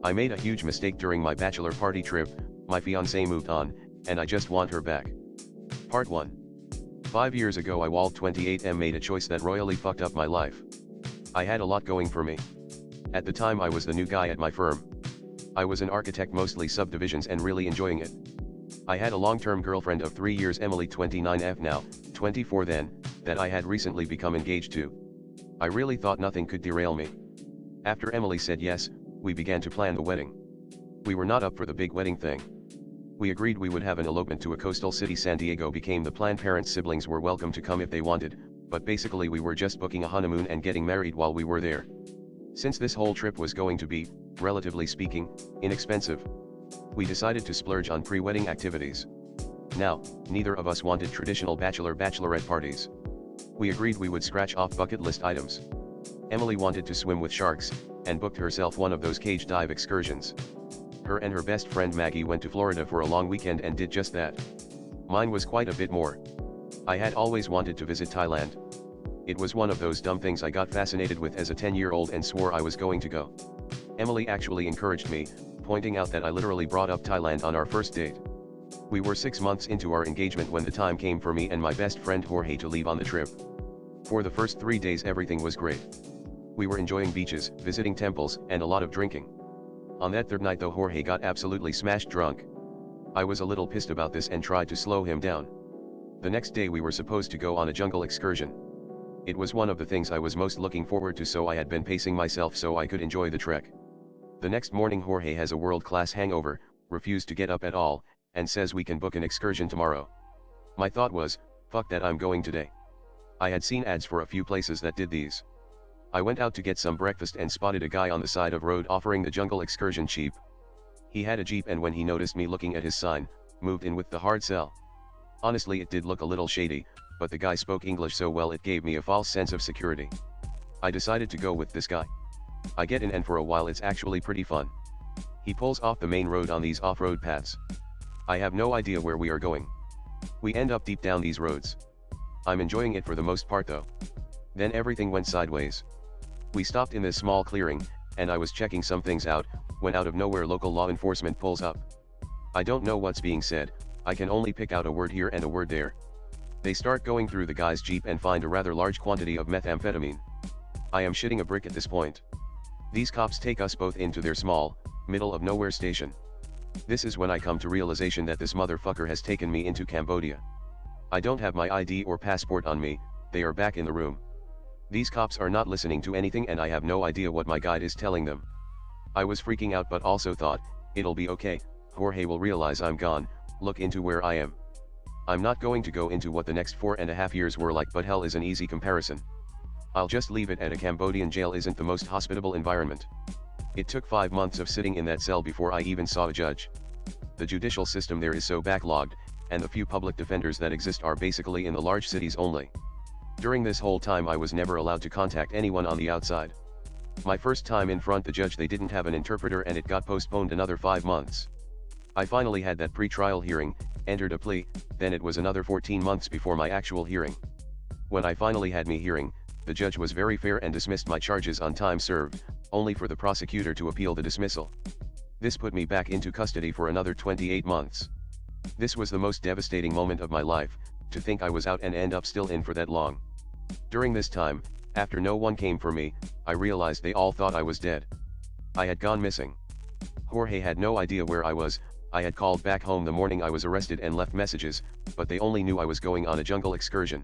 I made a huge mistake during my bachelor party trip, my fiancée moved on, and I just want her back. Part 1. 5 years ago I walled 28M made a choice that royally fucked up my life. I had a lot going for me. At the time I was the new guy at my firm. I was an architect, mostly subdivisions, and really enjoying it. I had a long-term girlfriend of 3 years, Emily, 29F now, 24 then, that I had recently become engaged to. I really thought nothing could derail me. After Emily said yes, we began to plan the wedding. We were not up for the big wedding thing. We agreed we would have an elopement to a coastal city. San Diego became the plan. Parents' siblings were welcome to come if they wanted, but basically we were just booking a honeymoon and getting married while we were there. Since this whole trip was going to be, relatively speaking, inexpensive, we decided to splurge on pre-wedding activities. Now, neither of us wanted traditional bachelorette parties. We agreed we would scratch off bucket list items. Emily wanted to swim with sharks, and booked herself one of those cage dive excursions. Her and her best friend Maggie went to Florida for a long weekend and did just that. Mine was quite a bit more. I had always wanted to visit Thailand. It was one of those dumb things I got fascinated with as a 10-year-old and swore I was going to go. Emily actually encouraged me, pointing out that I literally brought up Thailand on our first date. We were 6 months into our engagement when the time came for me and my best friend Jorge to leave on the trip. For the first 3 days everything was great. We were enjoying beaches, visiting temples, and a lot of drinking. On that third night though, Jorge got absolutely smashed drunk. I was a little pissed about this and tried to slow him down. The next day we were supposed to go on a jungle excursion. It was one of the things I was most looking forward to, so I had been pacing myself so I could enjoy the trek. The next morning Jorge has a world-class hangover, refused to get up at all, and says we can book an excursion tomorrow. My thought was, fuck that, I'm going today. I had seen ads for a few places that did these. I went out to get some breakfast and spotted a guy on the side of road offering the jungle excursion cheap. He had a Jeep, and when he noticed me looking at his sign, moved in with the hard sell. Honestly, it did look a little shady, but the guy spoke English so well it gave me a false sense of security. I decided to go with this guy. I get in and for a while it's actually pretty fun. He pulls off the main road on these off-road paths. I have no idea where we are going. We end up deep down these roads. I'm enjoying it for the most part though. Then everything went sideways. We stopped in this small clearing, and I was checking some things out, when out of nowhere local law enforcement pulls up. I don't know what's being said, I can only pick out a word here and a word there. They start going through the guy's Jeep and find a rather large quantity of methamphetamine. I am shitting a brick at this point. These cops take us both into their small, middle of nowhere station. This is when I come to realization that this motherfucker has taken me into Cambodia. I don't have my ID or passport on me, they are back in the room. These cops are not listening to anything and I have no idea what my guide is telling them. I was freaking out but also thought, it'll be okay, Jorge will realize I'm gone, look into where I am. I'm not going to go into what the next 4.5 years were like, but hell is an easy comparison. I'll just leave it at a Cambodian jail isn't the most hospitable environment. It took 5 months of sitting in that cell before I even saw a judge. The judicial system there is so backlogged, and the few public defenders that exist are basically in the large cities only. During this whole time I was never allowed to contact anyone on the outside. My first time in front the judge, they didn't have an interpreter and it got postponed another 5 months. I finally had that pre-trial hearing, entered a plea, then it was another 14 months before my actual hearing. When I finally had me hearing, the judge was very fair and dismissed my charges on time served, only for the prosecutor to appeal the dismissal. This put me back into custody for another 28 months. This was the most devastating moment of my life, to think I was out and end up still in for that long. During this time, after no one came for me, I realized they all thought I was dead. I had gone missing. Jorge had no idea where I was. I had called back home the morning I was arrested and left messages, but they only knew I was going on a jungle excursion.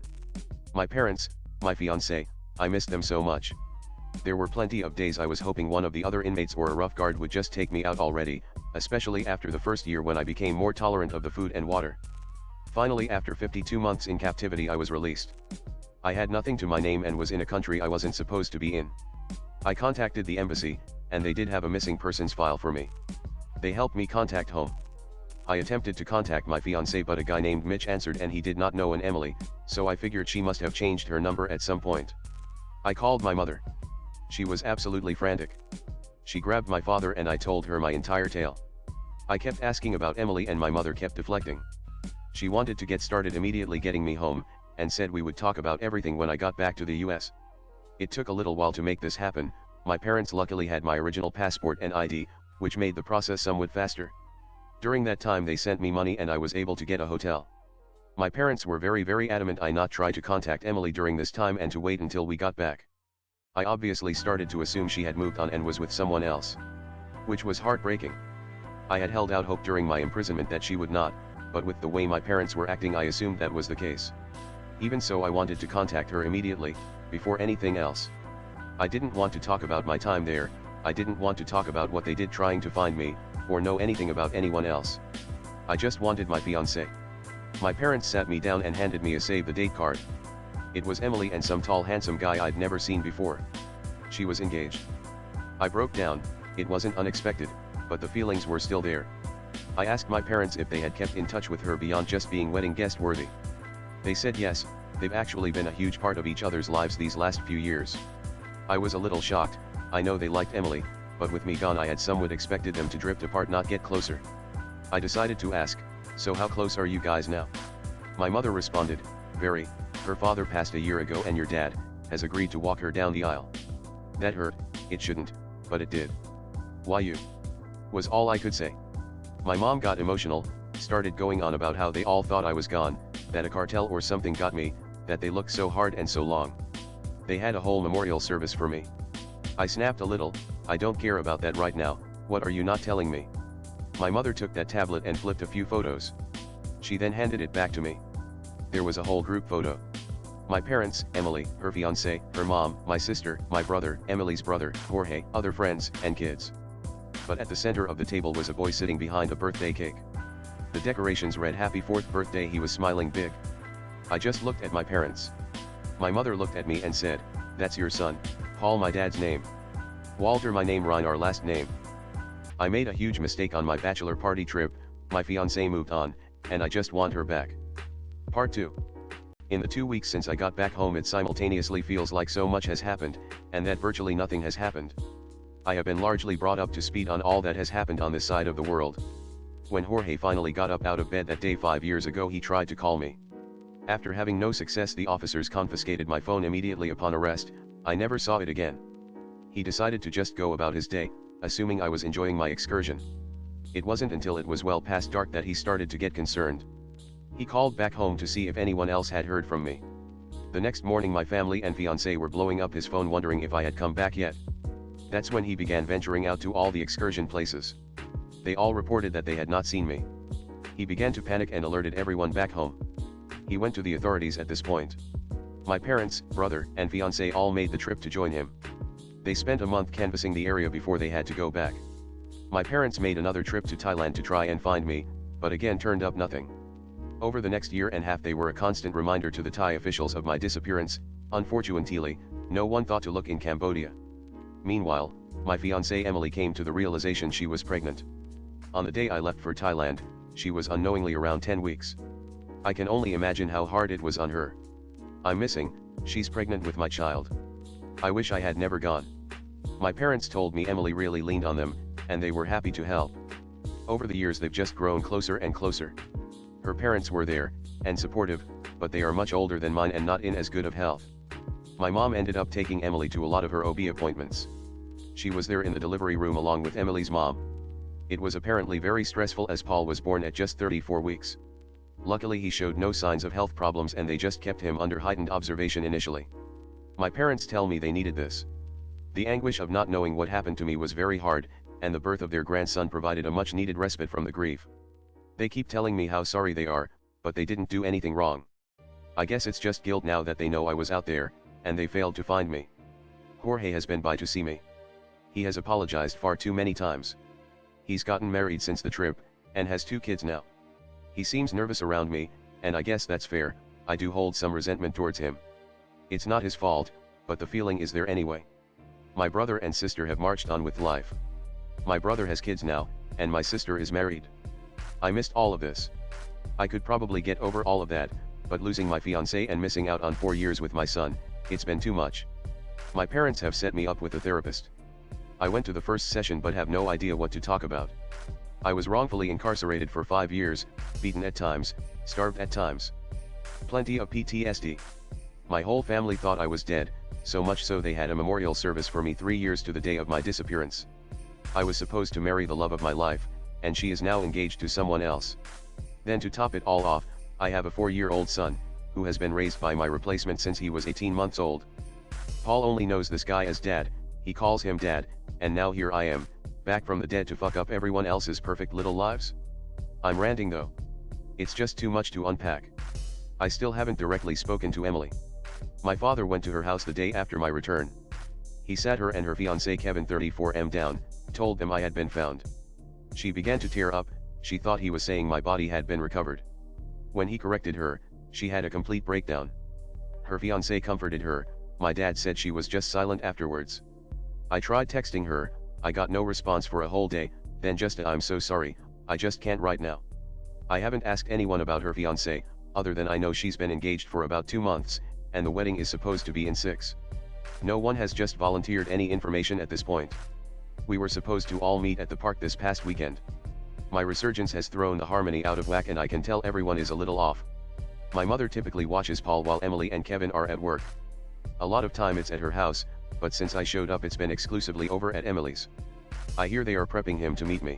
My parents, my fiancé, I missed them so much. There were plenty of days I was hoping one of the other inmates or a rough guard would just take me out already, especially after the first year when I became more tolerant of the food and water. Finally, after 52 months in captivity I was released. I had nothing to my name and was in a country I wasn't supposed to be in. I contacted the embassy, and they did have a missing persons file for me. They helped me contact home. I attempted to contact my fiancé but a guy named Mitch answered and he did not know an Emily, so I figured she must have changed her number at some point. I called my mother. She was absolutely frantic. She grabbed my father and I told her my entire tale. I kept asking about Emily and my mother kept deflecting. She wanted to get started immediately getting me home, and said we would talk about everything when I got back to the US. It took a little while to make this happen. My parents luckily had my original passport and ID, which made the process somewhat faster. During that time they sent me money and I was able to get a hotel. My parents were very adamant I not try to contact Emily during this time and to wait until we got back. I obviously started to assume she had moved on and was with someone else, which was heartbreaking. I had held out hope during my imprisonment that she would not, but with the way my parents were acting I assumed that was the case. Even so I wanted to contact her immediately, before anything else. I didn't want to talk about my time there, I didn't want to talk about what they did trying to find me, or know anything about anyone else. I just wanted my fiancée. My parents sat me down and handed me a save the date card. It was Emily and some tall handsome guy I'd never seen before. She was engaged. I broke down. It wasn't unexpected, but the feelings were still there. I asked my parents if they had kept in touch with her beyond just being wedding guest worthy. They said yes, they've actually been a huge part of each other's lives these last few years. I was a little shocked. I know they liked Emily, but with me gone I had somewhat expected them to drift apart, not get closer. I decided to ask, so how close are you guys now? My mother responded, very. Her father passed a year ago and your dad has agreed to walk her down the aisle. That hurt. It shouldn't, but it did. Why you? Was all I could say. My mom got emotional, started going on about how they all thought I was gone, that a cartel or something got me, that they looked so hard and so long. They had a whole memorial service for me. I snapped a little, I don't care about that right now, what are you not telling me? My mother took that tablet and flipped a few photos. She then handed it back to me. There was a whole group photo. My parents, Emily, her fiancé, her mom, my sister, my brother, Emily's brother, Jorge, other friends, and kids. But at the center of the table was a boy sitting behind a birthday cake. The decorations read "Happy 4th birthday." He was smiling big. I just looked at my parents. My mother looked at me and said, "That's your son, Paul, my dad's name. Walter, my name, Ryan, our last name." I made a huge mistake on my bachelor party trip. My fiancée moved on, and I just want her back. Part 2. In the 2 weeks since I got back home it simultaneously feels like so much has happened, and that virtually nothing has happened. I have been largely brought up to speed on all that has happened on this side of the world. When Jorge finally got up out of bed that day 5 years ago he tried to call me. After having no success the officers confiscated my phone immediately upon arrest. I never saw it again. He decided to just go about his day, assuming I was enjoying my excursion. It wasn't until it was well past dark that he started to get concerned. He called back home to see if anyone else had heard from me. The next morning my family and fiancé were blowing up his phone wondering if I had come back yet. That's when he began venturing out to all the excursion places. They all reported that they had not seen me. He began to panic and alerted everyone back home. He went to the authorities at this point. My parents, brother, and fiancé all made the trip to join him. They spent a month canvassing the area before they had to go back. My parents made another trip to Thailand to try and find me, but again turned up nothing. Over the next year and a half they were a constant reminder to the Thai officials of my disappearance. Unfortunately, no one thought to look in Cambodia. Meanwhile, my fiancée Emily came to the realization she was pregnant. On the day I left for Thailand, she was unknowingly around 10 weeks. I can only imagine how hard it was on her. I'm missing, she's pregnant with my child. I wish I had never gone. My parents told me Emily really leaned on them, and they were happy to help. Over the years they've just grown closer and closer. Her parents were there, and supportive, but they are much older than mine and not in as good of health. My mom ended up taking Emily to a lot of her OB appointments. She was there in the delivery room along with Emily's mom. It was apparently very stressful as Paul was born at just 34 weeks. Luckily he showed no signs of health problems and they just kept him under heightened observation initially. My parents tell me they needed this. The anguish of not knowing what happened to me was very hard, and the birth of their grandson provided a much needed respite from the grief. They keep telling me how sorry they are, but they didn't do anything wrong. I guess it's just guilt now that they know I was out there, and they failed to find me. Jorge has been by to see me. He has apologized far too many times. He's gotten married since the trip, and has 2 kids now. He seems nervous around me, and I guess that's fair. I do hold some resentment towards him. It's not his fault, but the feeling is there anyway. My brother and sister have marched on with life. My brother has kids now, and my sister is married. I missed all of this. I could probably get over all of that, but losing my fiancé and missing out on 4 years with my son, it's been too much. My parents have set me up with a therapist. I went to the first session but have no idea what to talk about. I was wrongfully incarcerated for 5 years, beaten at times, starved at times. Plenty of PTSD. My whole family thought I was dead, so much so they had a memorial service for me 3 years to the day of my disappearance. I was supposed to marry the love of my life, and she is now engaged to someone else. Then to top it all off, I have a 4-year-old son, who has been raised by my replacement since he was 18 months old. Paul only knows this guy as dad, he calls him dad, and now here I am, back from the dead to fuck up everyone else's perfect little lives? I'm ranting though. It's just too much to unpack. I still haven't directly spoken to Emily. My father went to her house the day after my return. He sat her and her fiancé Kevin 34M down, told them I had been found. She began to tear up, she thought he was saying my body had been recovered. When he corrected her, she had a complete breakdown. Her fiancé comforted her, my dad said she was just silent afterwards. I tried texting her, I got no response for a whole day, then just a "I'm so sorry, I just can't right now." I haven't asked anyone about her fiancé, other than I know she's been engaged for about 2 months, and the wedding is supposed to be in 6. No one has just volunteered any information at this point. We were supposed to all meet at the park this past weekend. My resurgence has thrown the harmony out of whack and I can tell everyone is a little off. My mother typically watches Paul while Emily and Kevin are at work. A lot of time it's at her house, but since I showed up it's been exclusively over at Emily's. I hear they are prepping him to meet me.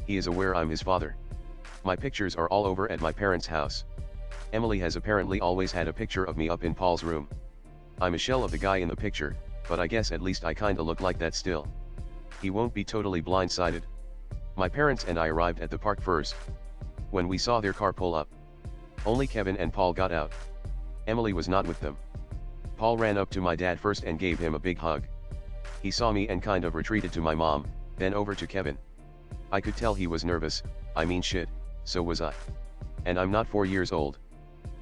He is aware I'm his father. My pictures are all over at my parents' house. Emily has apparently always had a picture of me up in Paul's room. I'm a shell of the guy in the picture, but I guess at least I kinda look like that still. He won't be totally blindsided. My parents and I arrived at the park first. When we saw their car pull up, only Kevin and Paul got out. Emily was not with them. Paul ran up to my dad first and gave him a big hug. He saw me and kind of retreated to my mom, then over to Kevin. I could tell he was nervous, I mean shit, so was I. And I'm not 4 years old.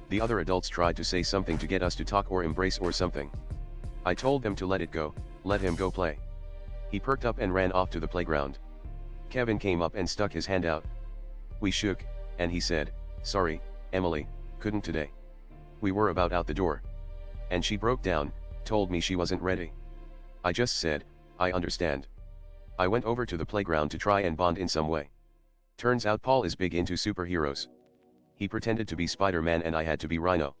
The other adults tried to say something to get us to talk or embrace or something. I told them to let it go, let him go play. He perked up and ran off to the playground. Kevin came up and stuck his hand out. We shook, and he said, "Sorry, Emily, couldn't today." We were about out the door. And she broke down, told me she wasn't ready. I just said, "I understand." I went over to the playground to try and bond in some way. Turns out Paul is big into superheroes. He pretended to be Spider-Man and I had to be Rhino.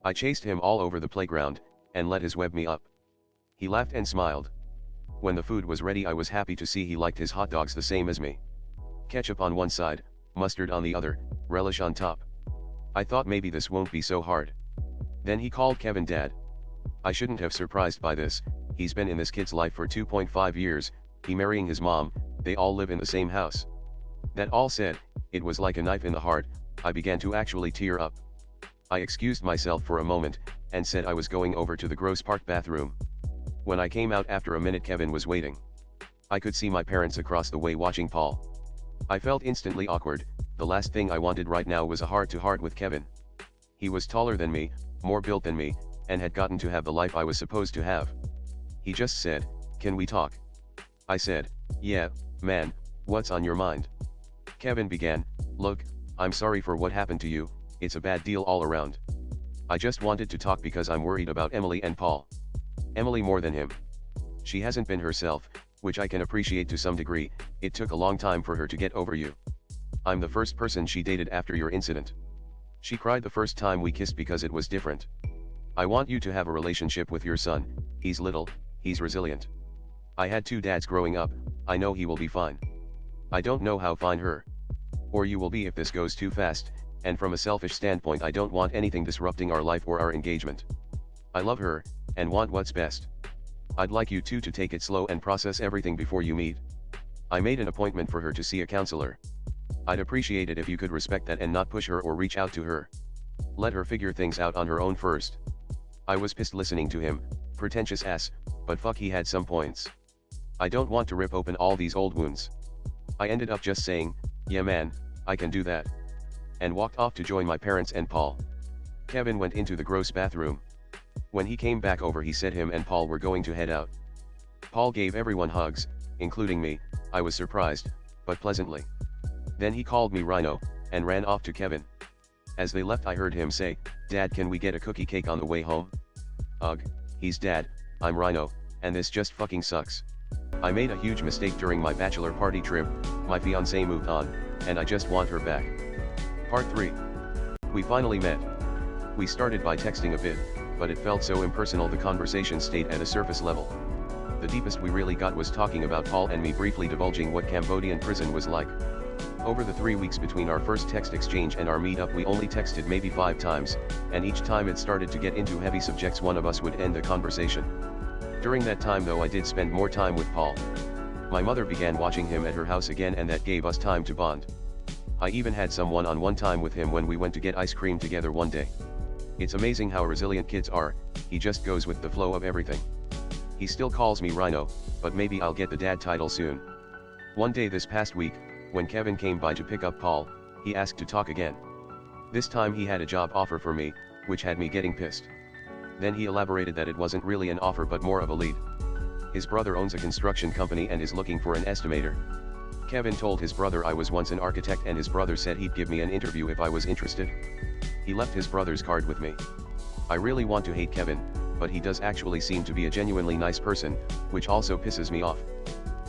I chased him all over the playground, and let his web me up. He laughed and smiled. When the food was ready I was happy to see he liked his hot dogs the same as me. Ketchup on one side, mustard on the other, relish on top. I thought maybe this won't be so hard. Then he called Kevin dad. I shouldn't have surprised by this, he's been in this kid's life for 2.5 years, he marrying his mom, they all live in the same house. That all said, it was like a knife in the heart, I began to actually tear up. I excused myself for a moment, and said I was going over to the Gross Park bathroom. When I came out after a minute Kevin was waiting. I could see my parents across the way watching Paul. I felt instantly awkward, the last thing I wanted right now was a heart-to-heart with Kevin. He was taller than me, more built than me, and had gotten to have the life I was supposed to have. He just said, "Can we talk?" I said, "Yeah, man, what's on your mind?" Kevin began, "Look, I'm sorry for what happened to you, it's a bad deal all around. I just wanted to talk because I'm worried about Emily and Paul. Emily more than him. She hasn't been herself, which I can appreciate to some degree, it took a long time for her to get over you. I'm the first person she dated after your incident. She cried the first time we kissed because it was different. I want you to have a relationship with your son, he's little, he's resilient. I had 2 dads growing up, I know he will be fine. I don't know how fine her or you will be if this goes too fast, and from a selfish standpoint I don't want anything disrupting our life or our engagement. I love her, and want what's best. I'd like you two to take it slow and process everything before you meet. I made an appointment for her to see a counselor. I'd appreciate it if you could respect that and not push her or reach out to her. Let her figure things out on her own first." I was pissed listening to him, pretentious ass, but fuck he had some points. I don't want to rip open all these old wounds. I ended up just saying, "Yeah man, I can do that," and walked off to join my parents and Paul. Kevin went into the gross bathroom. When he came back over he said him and Paul were going to head out. Paul gave everyone hugs, including me. I was surprised, but pleasantly. Then he called me Rhino, and ran off to Kevin. As they left I heard him say, "Dad, can we get a cookie cake on the way home?" Ugh, he's dad, I'm Rhino, and this just fucking sucks. I made a huge mistake during my bachelor party trip, my fiancée moved on, and I just want her back. Part 3. We finally met. We started by texting a bit, but it felt so impersonal the conversation stayed at a surface level. The deepest we really got was talking about Paul and me briefly divulging what Cambodian prison was like. Over the 3 weeks between our first text exchange and our meetup we only texted maybe 5 times, and each time it started to get into heavy subjects one of us would end the conversation. During that time though I did spend more time with Paul. My mother began watching him at her house again and that gave us time to bond. I even had some one-on-one time with him when we went to get ice cream together one day. It's amazing how resilient kids are, he just goes with the flow of everything. He still calls me Rhino, but maybe I'll get the dad title soon. One day this past week, when Kevin came by to pick up Paul, he asked to talk again. This time he had a job offer for me, which had me getting pissed. Then he elaborated that it wasn't really an offer but more of a lead. His brother owns a construction company and is looking for an estimator. Kevin told his brother I was once an architect and his brother said he'd give me an interview if I was interested. He left his brother's card with me. I really want to hate Kevin, but he does actually seem to be a genuinely nice person, which also pisses me off.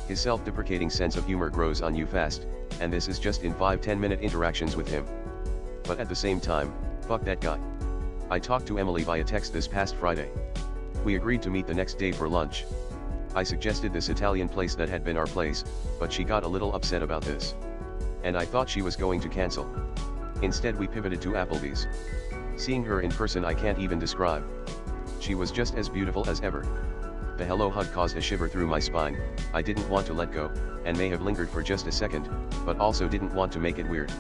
His self-deprecating sense of humor grows on you fast, and this is just in 5-10 minute interactions with him. But at the same time, fuck that guy. I talked to Emily via text this past Friday. We agreed to meet the next day for lunch. I suggested this Italian place that had been our place, but she got a little upset about this. And I thought she was going to cancel. Instead we pivoted to Applebee's. Seeing her in person I can't even describe. She was just as beautiful as ever. The hello hug caused a shiver through my spine. I didn't want to let go, and may have lingered for just a second, but also didn't want to make it weird.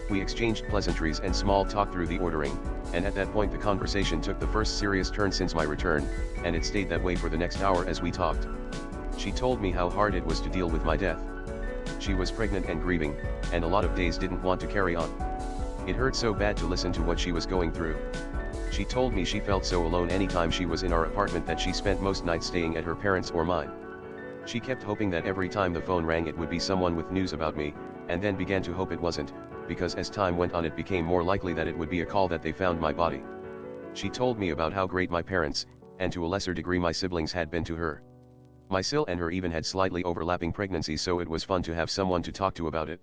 We exchanged pleasantries and small talk through the ordering, and at that point the conversation took the first serious turn since my return, and it stayed that way for the next hour as we talked. She told me how hard it was to deal with my death. She was pregnant and grieving, and a lot of days didn't want to carry on. It hurt so bad to listen to what she was going through. She told me she felt so alone anytime she was in our apartment that she spent most nights staying at her parents' or mine. She kept hoping that every time the phone rang it would be someone with news about me, and then began to hope it wasn't, because as time went on it became more likely that it would be a call that they found my body. She told me about how great my parents, and to a lesser degree my siblings had been to her. My sil and her even had slightly overlapping pregnancies, so it was fun to have someone to talk to about it.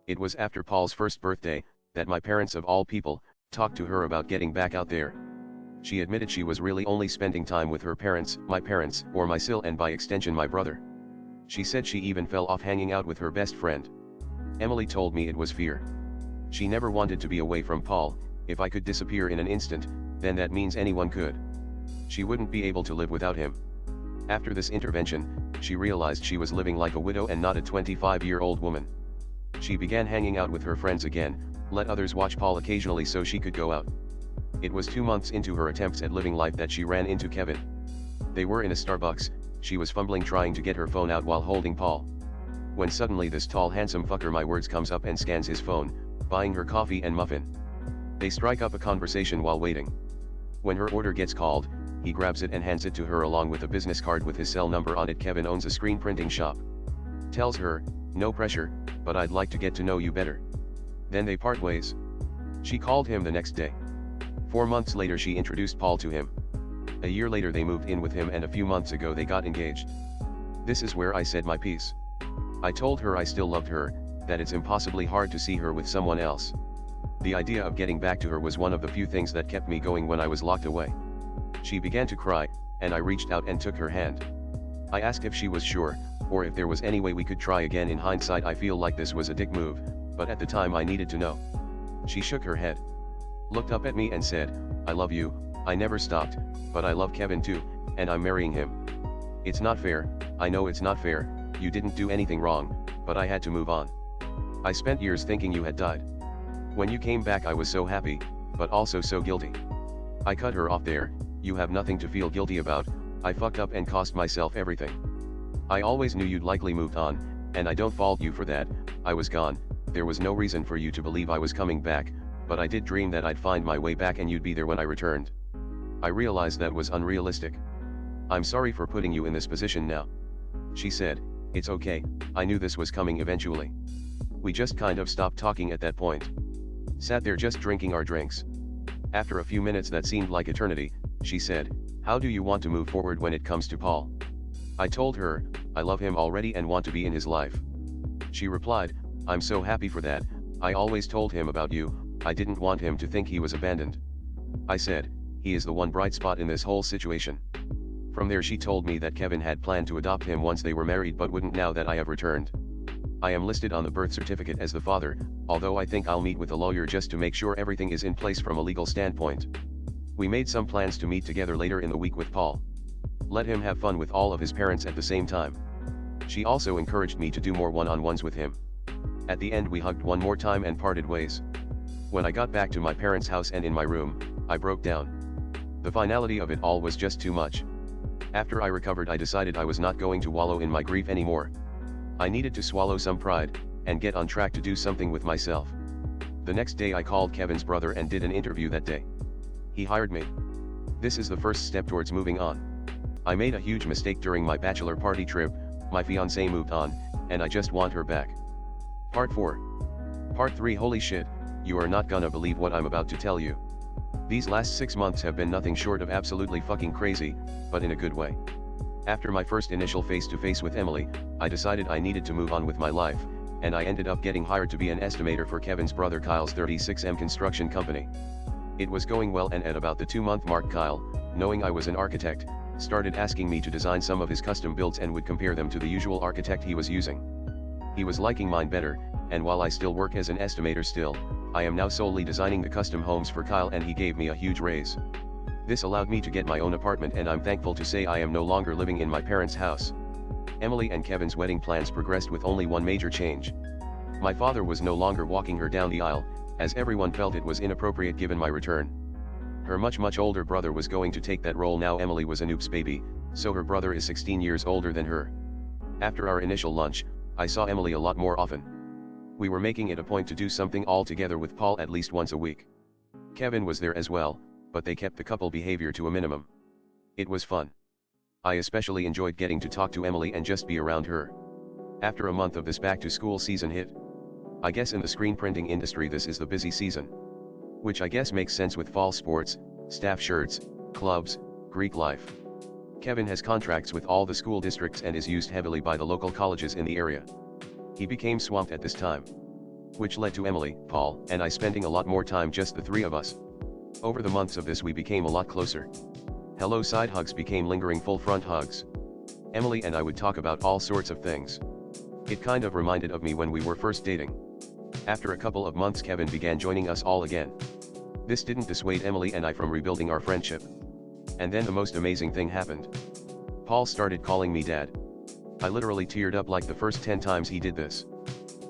It was after Paul's first birthday, that my parents of all people, talked to her about getting back out there. She admitted she was really only spending time with her parents, or my sil and by extension my brother. She said she even fell off hanging out with her best friend. Emily told me it was fear. She never wanted to be away from Paul. If I could disappear in an instant, then that means anyone could. She wouldn't be able to live without him. After this intervention, she realized she was living like a widow and not a 25-year-old woman. She began hanging out with her friends again, let others watch Paul occasionally so she could go out. It was 2 months into her attempts at living life that she ran into Kevin. They were in a Starbucks, she was fumbling trying to get her phone out while holding Paul. When suddenly this tall handsome fucker my words comes up and scans his phone, buying her coffee and muffin. They strike up a conversation while waiting. When her order gets called, he grabs it and hands it to her along with a business card with his cell number on it. Kevin owns a screen printing shop. Tells her, no pressure, but I'd like to get to know you better. Then they part ways. She called him the next day. 4 months later she introduced Paul to him. A year later they moved in with him and a few months ago they got engaged. This is where I said my piece. I told her I still loved her, that it's impossibly hard to see her with someone else. The idea of getting back to her was one of the few things that kept me going when I was locked away. She began to cry, and I reached out and took her hand. I asked if she was sure, or if there was any way we could try again. In hindsight I feel like this was a dick move, but at the time I needed to know. She shook her head, looked up at me and said, I love you, I never stopped, but I love Kevin too, and I'm marrying him. It's not fair, I know it's not fair, you didn't do anything wrong, but I had to move on. I spent years thinking you had died. When you came back I was so happy, but also so guilty. I cut her off there. You have nothing to feel guilty about, I fucked up and cost myself everything. I always knew you'd likely moved on, and I don't fault you for that. I was gone, there was no reason for you to believe I was coming back, but I did dream that I'd find my way back and you'd be there when I returned. I realized that was unrealistic. I'm sorry for putting you in this position now. She said, it's okay, I knew this was coming eventually. We just kind of stopped talking at that point. Sat there just drinking our drinks. After a few minutes that seemed like eternity, she said, how do you want to move forward when it comes to Paul? I told her, I love him already and want to be in his life. She replied, I'm so happy for that, I always told him about you, I didn't want him to think he was abandoned. I said, he is the one bright spot in this whole situation. From From there she told me that Kevin had planned to adopt him once they were married but wouldn't now that I have returned. I am listed on the birth certificate as the father, although I think I'll meet with a lawyer just to make sure everything is in place from a legal standpoint. We made some plans to meet together later in the week with Paul. Let him have fun with all of his parents at the same time. She also encouraged me to do more one-on-ones with him. At the end we hugged one more time and parted ways. When I got back to my parents' house and in my room, I broke down. The finality of it all was just too much. After I recovered I decided I was not going to wallow in my grief anymore. I needed to swallow some pride, and get on track to do something with myself. The next day I called Kevin's brother and did an interview that day. He hired me. This is the first step towards moving on. I made a huge mistake during my bachelor party trip, my fiancée moved on, and I just want her back. Part 4. Part 3. Holy shit, you are not gonna believe what I'm about to tell you. These last 6 months have been nothing short of absolutely fucking crazy, but in a good way. After my first initial face-to-face with Emily, I decided I needed to move on with my life, and I ended up getting hired to be an estimator for Kevin's brother Kyle's 36M construction company. It was going well, and at about the 2-month mark Kyle, knowing I was an architect, started asking me to design some of his custom builds and would compare them to the usual architect he was using. He was liking mine better, and while I still work as an estimator still, I am now solely designing the custom homes for Kyle, and he gave me a huge raise. This allowed me to get my own apartment, and I'm thankful to say I am no longer living in my parents' house. Emily and Kevin's wedding plans progressed with only one major change. My father was no longer walking her down the aisle, as everyone felt it was inappropriate given my return. Her much older brother was going to take that role now. Emily was an oops baby, so her brother is 16 years older than her. After our initial lunch, I saw Emily a lot more often. We were making it a point to do something all together with Paul at least once a week. Kevin was there as well, but they kept the couple behavior to a minimum. It was fun. I especially enjoyed getting to talk to Emily and just be around her. After a month of this back-to-school season hit. I guess in the screen printing industry this is the busy season. Which I guess makes sense with fall sports, staff shirts, clubs, Greek life. Kevin has contracts with all the school districts and is used heavily by the local colleges in the area. He became swamped at this time. Which led to Emily, Paul, and I spending a lot more time just the three of us. Over the months of this we became a lot closer. Hello side hugs became lingering full front hugs. Emily and I would talk about all sorts of things. It kind of reminded of me when we were first dating. After a couple of months Kevin began joining us all again. This didn't dissuade Emily and I from rebuilding our friendship. And then the most amazing thing happened. Paul started calling me dad. I literally teared up like the first 10 times he did this.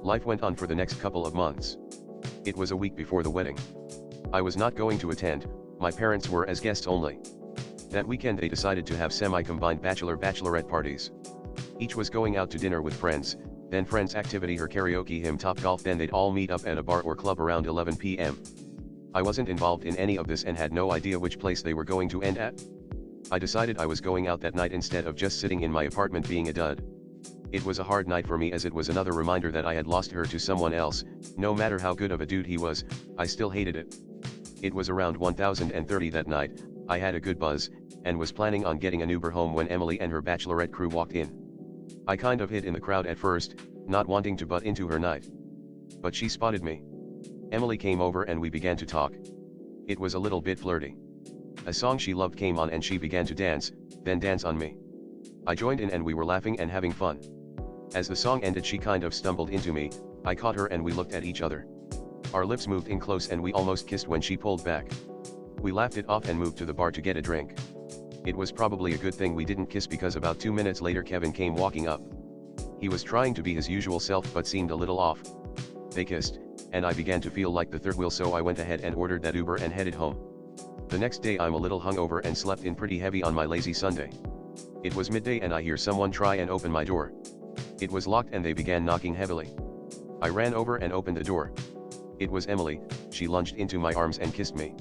Life went on for the next couple of months. It was a week before the wedding. I was not going to attend, my parents were as guests only. That weekend they decided to have semi-combined bachelorette parties. Each was going out to dinner with friends, then friends activity, her karaoke, him top golf, then they'd all meet up at a bar or club around 11 p.m. I wasn't involved in any of this and had no idea which place they were going to end at. I decided I was going out that night instead of just sitting in my apartment being a dud. It was a hard night for me as it was another reminder that I had lost her to someone else. No matter how good of a dude he was, I still hated it. It was around 1030 that night, I had a good buzz, and was planning on getting an Uber home when Emily and her bachelorette crew walked in. I kind of hid in the crowd at first, not wanting to butt into her night. But she spotted me. Emily came over and we began to talk. It was a little bit flirty. A song she loved came on and she began to dance, then dance on me. I joined in and we were laughing and having fun. As the song ended she kind of stumbled into me, I caught her and we looked at each other. Our lips moved in close and we almost kissed when she pulled back. We laughed it off and moved to the bar to get a drink. It was probably a good thing we didn't kiss because about 2 minutes later Kevin came walking up. He was trying to be his usual self but seemed a little off. They kissed, and I began to feel like the third wheel, so I went ahead and ordered that Uber and headed home. The next day I'm a little hungover and slept in pretty heavy on my lazy Sunday. It was midday and I hear someone try and open my door. It was locked and they began knocking heavily. I ran over and opened the door. It was Emily. She lunged into my arms and kissed me.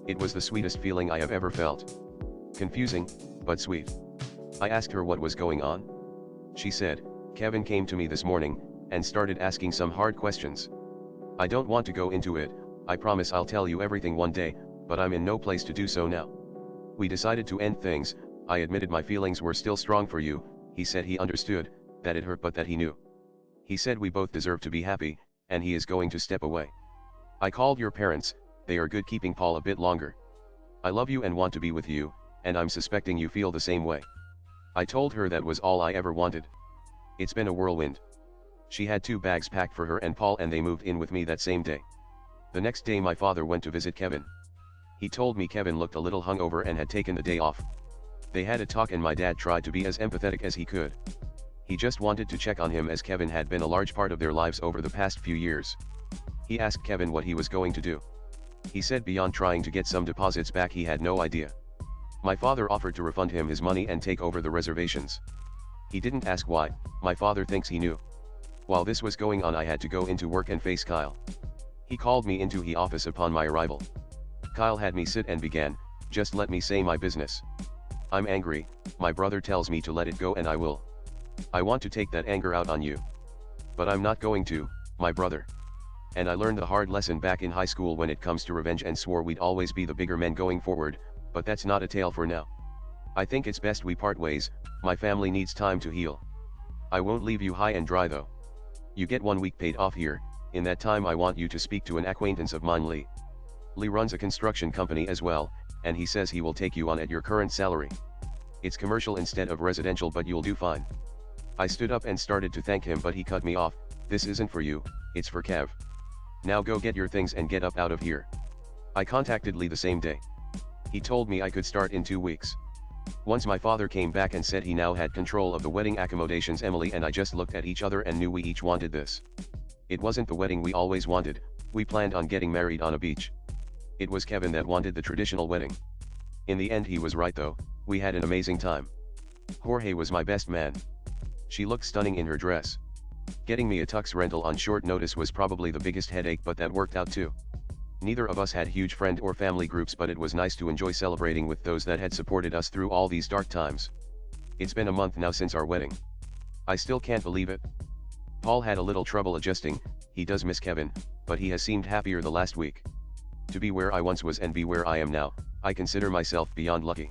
It was the sweetest feeling I have ever felt. Confusing, but sweet. I asked her what was going on. She said, Kevin came to me this morning, and started asking some hard questions. I don't want to go into it, I promise I'll tell you everything one day, but I'm in no place to do so now. We decided to end things. I admitted my feelings were still strong for you. He said he understood, that it hurt but that he knew. He said we both deserve to be happy, and he is going to step away. I called your parents, they are good keeping Paul a bit longer. I love you and want to be with you, and I'm suspecting you feel the same way. I told her that was all I ever wanted. It's been a whirlwind. She had 2 bags packed for her and Paul, and they moved in with me that same day. The next day my father went to visit Kevin. He told me Kevin looked a little hungover and had taken the day off. They had a talk and my dad tried to be as empathetic as he could. He just wanted to check on him as Kevin had been a large part of their lives over the past few years. He asked Kevin what he was going to do. He said beyond trying to get some deposits back he had no idea. My father offered to refund him his money and take over the reservations. He didn't ask why. My father thinks he knew. While this was going on, I had to go into work and face Kyle. He called me into his office upon my arrival. Kyle had me sit and began, "Just let me say my business. I'm angry, my brother tells me to let it go and I will. I want to take that anger out on you. But I'm not going to, my brother. And I learned the hard lesson back in high school when it comes to revenge and swore we'd always be the bigger men going forward, but that's not a tale for now. I think it's best we part ways, my family needs time to heal. I won't leave you high and dry though. You get 1 week paid off here, in that time I want you to speak to an acquaintance of mine, Lee. Lee runs a construction company as well, and he says he will take you on at your current salary. It's commercial instead of residential, but you'll do fine." I stood up and started to thank him, but he cut me off. "This isn't for you, it's for Kev. Now go get your things and get up out of here." I contacted Lee the same day. He told me I could start in 2 weeks. Once my father came back and said he now had control of the wedding accommodations, Emily and I just looked at each other and knew we each wanted this. It wasn't the wedding we always wanted. We planned on getting married on a beach. It was Kevin that wanted the traditional wedding. In the end he was right though, we had an amazing time. Jorge was my best man. She looked stunning in her dress. Getting me a tux rental on short notice was probably the biggest headache, but that worked out too. Neither of us had huge friend or family groups, but it was nice to enjoy celebrating with those that had supported us through all these dark times. It's been a month now since our wedding. I still can't believe it. Paul had a little trouble adjusting. He does miss Kevin, but he has seemed happier the last week. To be where I once was and be where I am now, I consider myself beyond lucky.